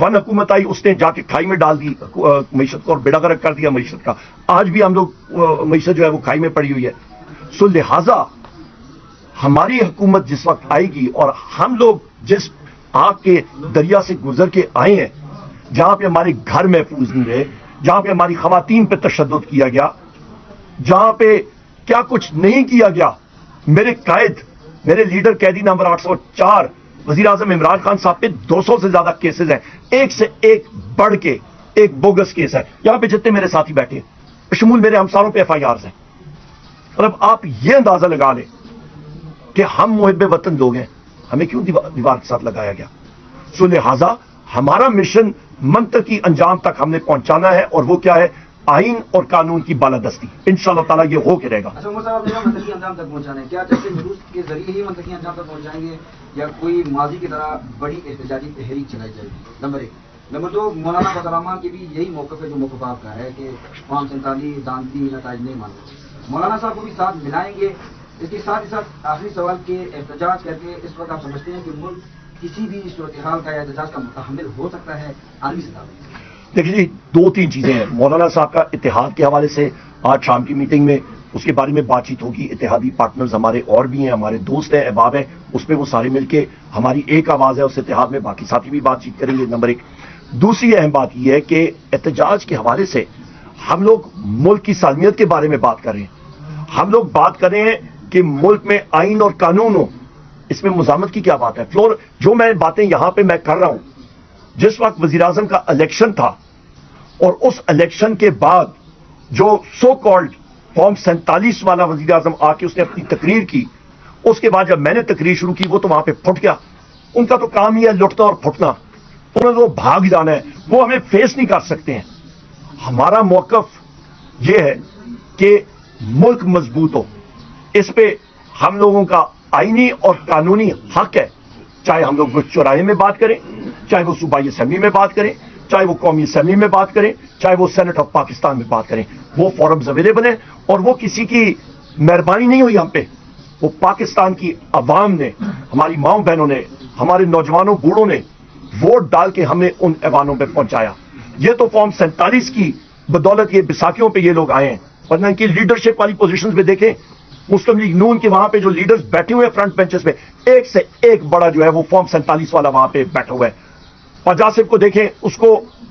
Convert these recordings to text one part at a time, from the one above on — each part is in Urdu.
ون حکومت آئی, اس نے جا کے کھائی میں ڈال دی معیشت کو اور بیڑا غرق کر دیا معیشت کا. آج بھی ہم لوگ معیشت جو ہے وہ کھائی میں پڑی ہوئی ہے. سو لہذا ہماری حکومت جس وقت آئے گی اور ہم لوگ جس آگ کے دریا سے گزر کے آئے ہیں, جہاں پہ ہمارے گھر محفوظ نہیں رہے, جہاں پہ ہماری خواتین پہ تشدد کیا گیا, جہاں پہ کیا کچھ نہیں کیا گیا, میرے قائد, میرے لیڈر قیدی نمبر 804 وزیر اعظم عمران خان صاحب پہ 200 سے زیادہ کیسز ہیں, ایک سے ایک بڑھ کے ایک بوگس کیس ہے. یہاں پہ جتنے میرے ساتھی بیٹھے ہیں بشمول میرے ہمساروں پہ FIRs ہیں. مطلب آپ یہ اندازہ لگا لیں کہ ہم محب وطن لوگ ہیں, ہمیں کیوں دیوار کے ساتھ لگایا گیا. سو لہذا ہمارا مشن منطقی انجام تک ہم نے پہنچانا ہے, اور وہ کیا ہے, آئین اور قانون کی بالادستی. انشاءاللہ تعالیٰ یہ ہو کے رہے گا. اچھا عمر صاحب, آپ منطقی انجام تک پہنچانا ہے, کیا جیسے جلوس کے ذریعے ہی منطقی انجام تک پہنچائیں گے یا کوئی ماضی کی طرح بڑی احتجاجی تحریک چلائی جائے گی؟ نمبر 1. نمبر 2, مولانا فضل الرحمان کی بھی یہی موقف ہے جو موقف آپ کا ہے کہ فارم 47 دانتی نتائج نہیں مانتے. مولانا صاحب کو بھی ساتھ ملائیں گے؟ اس کے ساتھ ہی ساتھ آخری سوال کے احتجاج کر کے اس وقت آپ سمجھتے ہیں کہ ملک کسی بھی صورتحال کا یا احتجاج کا متحمل ہو سکتا ہے عالمی سطح پر؟ دیکھیے جی, 2-3 چیزیں ہیں. مولانا صاحب کا اتحاد کے حوالے سے آج شام کی میٹنگ میں اس کے بارے میں بات چیت ہوگی. اتحادی پارٹنرز ہمارے اور بھی ہیں, ہمارے دوست ہیں, احباب ہیں, اس میں وہ سارے مل کے ہماری ایک آواز ہے اس اتحاد میں, باقی ساتھی بھی بات چیت کریں گے. نمبر 1. دوسری اہم بات یہ ہے کہ احتجاج کے حوالے سے ہم لوگ ملک کی سالمیت کے بارے میں بات کر رہے ہیں. ہم لوگ بات کر رہے ہیں کہ ملک میں آئین اور قانون ہو. اس میں مزاحمت کی کیا بات ہے؟ فلور جو میں باتیں یہاں پہ میں کر رہا ہوں, جس وقت وزیر اعظم کا الیکشن تھا اور اس الیکشن کے بعد جو سو کالڈ فارم 47 والا وزیر اعظم آ کے اس نے اپنی تقریر کی, اس کے بعد جب میں نے تقریر شروع کی وہ تو وہاں پہ پھٹ گیا. ان کا تو کام ہی ہے لٹنا اور پھٹنا, انہوں نے وہ بھاگ جانا ہے, وہ ہمیں فیس نہیں کر سکتے ہیں. ہمارا موقف یہ ہے کہ ملک مضبوط ہو, اس پہ ہم لوگوں کا آئینی اور قانونی حق ہے. چاہے ہم لوگ چوراہے میں بات کریں, چاہے وہ صوبائی اسمبلی میں بات کریں, چاہے وہ قومی اسمبلی میں بات کریں, چاہے وہ سینٹ آف پاکستان میں بات کریں, وہ فورمز اویلیبل ہیں. اور وہ کسی کی مہربانی نہیں ہوئی ہم پہ, وہ پاکستان کی عوام نے, ہماری ماؤں بہنوں نے, ہمارے نوجوانوں بوڑھوں نے ووٹ ڈال کے ہمیں ان ایوانوں پہ پہنچایا. یہ تو فارم 47 کی بدولت یہ بیساکھیوں پہ یہ لوگ آئے ہیں, ورنہ ان کی لیڈرشپ والی پوزیشنز پہ دیکھیں, مسلم لیگ نون کے وہاں پہ جو لیڈرز بیٹھے ہوئے ہیں فرنٹ بینچز پہ, ایک سے ایک بڑا جو ہے وہ فارم 47 والا وہاں پہ بیٹھا ہوا ہے. پجاسف کو دیکھیں, اس کو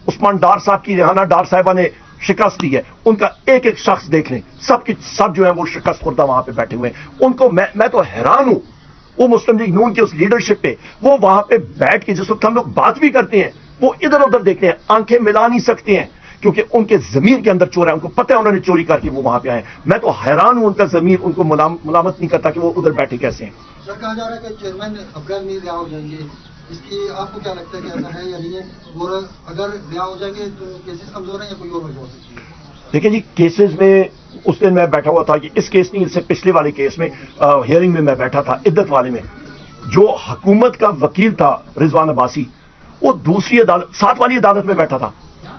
عثمان ڈار صاحب کی ریحانہ ڈار صاحبہ نے شکست دی ہے. ان کا ایک ایک شخص دیکھ لیں, سب کی سب جو ہے وہ شکست خوردہ وہاں پہ بیٹھے ہوئے ہیں. ان کو میں تو حیران ہوں, وہ مسلم لیگ نون کی اس لیڈرشپ پہ, وہ وہاں پہ بیٹھ کے جس وقت ہم لوگ بات بھی کرتے ہیں وہ ادھر ادھر دیکھتے ہیں, آنکھیں ملا نہیں سکتے ہیں, کیونکہ ان کے ضمیر کے اندر چور ہے, ان کو پتہ ہے انہوں نے چوری کر کے وہ وہاں پہ آئے. میں تو حیران ہوں, ان کا ضمیر ان کو ملامت نہیں کرتا کہ وہ ادھر بیٹھے کیسے ہیں. سر کہا جا رہا ہے کہ چیئرمین افغان میں رہا ہو جائیں گے, اس کی آپ کو کیا لگتا ہے کہ ایسا ہے یا نہیں ہے, اور اگر رہا ہو جائیں گے تو کیسز کمزور ہیں یا کوئی اور وجہ ہو سکتی ہے؟ دیکھیں جی, کیسز میں اس دن میں بیٹھا ہوا تھا, کہ اس کیس نہیں, اس سے پچھلے والے کیس میں ہیئرنگ میں بیٹھا تھا, عدت والے میں. جو حکومت کا وکیل تھا رضوان عباسی, وہ دوسری عدالت 7 والی عدالت میں بیٹھا تھا,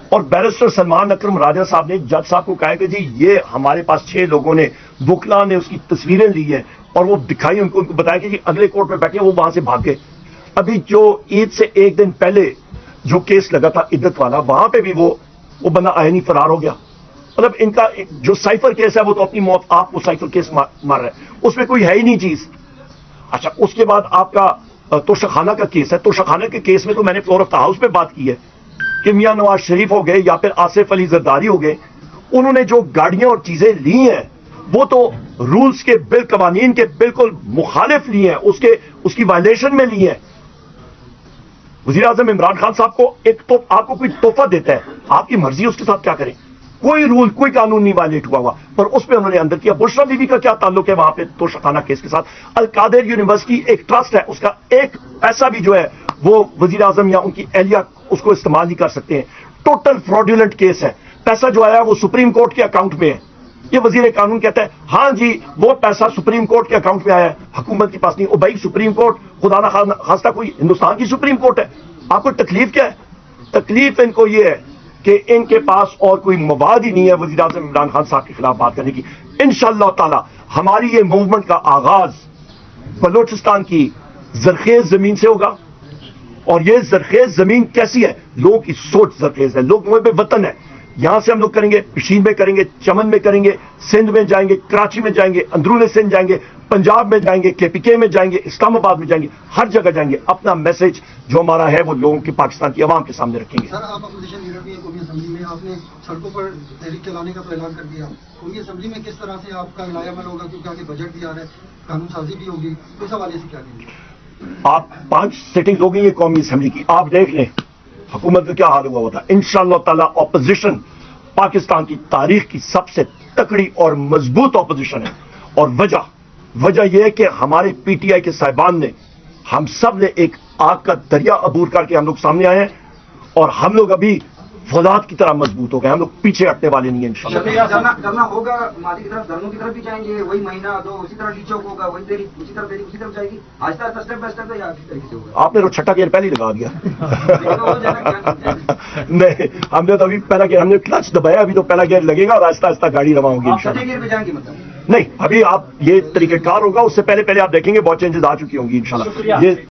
اور بیرسٹر سلمان اکرم راجہ صاحب نے جج صاحب کو کہا کہ جی یہ ہمارے پاس 6 لوگوں نے, وکلا نے اس کی تصویریں لی ہیں اور وہ دکھائی, ان کو بتایا کہ جی اگلے کورٹ میں بیٹھے, وہ وہاں سے بھاگ گئے. ابھی جو عید سے ایک دن پہلے جو کیس لگا تھا عدت والا, وہاں پہ بھی وہ بندہ آئینی فرار ہو گیا. مطلب ان کا جو سائفر کیس ہے وہ تو اپنی موت آپ کو سائفر کیس مار رہا ہے, اس میں کوئی ہے ہی نہیں چیز. اچھا, اس کے بعد آپ کا توشخانہ کا کیس ہے. توشخانہ کے کیس میں تو میں نے فلور آف دا ہاؤس پہ بات کی ہے کہ میاں نواز شریف ہو گئے یا پھر آصف علی زرداری ہو گئے, انہوں نے جو گاڑیاں اور چیزیں لی ہیں وہ تو رولز کے قوانین کے بالکل مخالف لی ہیں, اس کی وائلیشن میں لی ہیں. وزیر اعظم عمران خان صاحب کو آپ کو کوئی تحفہ دیتا ہے, آپ کی مرضی اس کے ساتھ کیا کریں, کوئی رول کوئی قانون نہیں وائلیٹ ہوا, پر اس پہ انہوں نے اندر کیا. بشرا بی بی کا کیا تعلق ہے وہاں پہ توشخانہ کیس کے ساتھ؟ القادر یونیورسٹی ایک ٹرسٹ ہے, اس کا ایک پیسہ بھی جو ہے وہ وزیر اعظم یا ان کی اہلیہ اس کو استعمال نہیں کر سکتے ہیں. ٹوٹل فراڈولنٹ کیس ہے, پیسہ جو آیا وہ سپریم کورٹ کے اکاؤنٹ میں ہے. یہ وزیر قانون کہتا ہے ہاں جی وہ پیسہ سپریم کورٹ کے اکاؤنٹ میں آیا ہے, حکومت کے پاس نہیں. او بھائی سپریم کورٹ خدا نہ خواستہ کوئی ہندوستان کی سپریم کورٹ ہے, آپ کو تکلیف کیا ہے؟ تکلیف ان کو یہ ہے کہ ان کے پاس اور کوئی مواد ہی نہیں ہے وزیر اعظم عمران خان صاحب کے خلاف بات کرنے کی. انشاءاللہ تعالی ہماری یہ موومنٹ کا آغاز بلوچستان کی زرخیز زمین سے ہوگا, اور یہ زرخیز زمین کیسی ہے؟ لوگوں کی سوچ زرخیز ہے. لوگ محب وطن ہے. یہاں سے ہم لوگ کریں گے, پشین میں کریں گے, چمن میں کریں گے, سندھ میں جائیں گے, کراچی میں جائیں گے, اندرون سندھ جائیں گے, پنجاب میں جائیں گے, KPK میں جائیں گے, اسلام آباد میں جائیں گے, ہر جگہ جائیں گے. اپنا میسج جو ہمارا ہے وہ لوگوں کی, پاکستان کی عوام کے سامنے رکھیں گے. سر آپ اپوزیشن لیڈر بھی ہیں قومی اسمبلی میں, آپ نے سڑکوں پر تحریک چلانے کا تو اعلان کر دیا. قومی اسمبلی میں کس طرح سے آپ کا نیا عمل ہوگا, کیونکہ آگے بجٹ بھی آ رہا ہے, قانون سازی بھی ہوگی, اس حوالے سے کیا کہیں گے؟ آپ 5 سیٹنگ ہو گئی ہیں قومی اسمبلی کی, آپ دیکھ لیں حکومت کا کیا حال ہوا ہوتا. انشاءاللہ تعالی اپوزیشن پاکستان کی تاریخ کی سب سے تکڑی اور مضبوط اپوزیشن ہے. اور وجہ یہ ہے کہ ہمارے PTI کے صاحبان نے, ہم سب نے ایک آگ کا دریا عبور کر کے ہم لوگ سامنے آئے ہیں, اور ہم لوگ ابھی فولاد کی طرح مضبوط ہو گئے. ہم لوگ پیچھے ہٹنے والے نہیں ہیں انشاءاللہ. کرنا ہوگا ماضی کی طرف, دھرموں کی طرف بھی جائیں گے, وہی مہینہ دو اسی طرح ڈیچوک ہوگا, وہی تحریک اسی طرف جائے گی, آہستہ آہستہ اسٹیپ بائی اسٹیپ, یا کس طریقے سے ہوگا؟ آپ نے تو چھٹا گیئر پہلے ہی لگا دیا. نہیں, ہم نے تو ابھی پہلا گیئر, ہم نے کلچ دبایا, ابھی تو پہلا گیئر لگے گا اور آہستہ آہستہ گاڑی رواں ہوگی انشاءاللہ. چھٹے گیئر پہ جائیں گے مطلب؟ نہیں, ابھی آپ یہ طریقہ کار ہوگا, اس سے پہلے آپ دیکھیں گے بہت چینجز آ چکی ہوں گی انشاءاللہ. یہ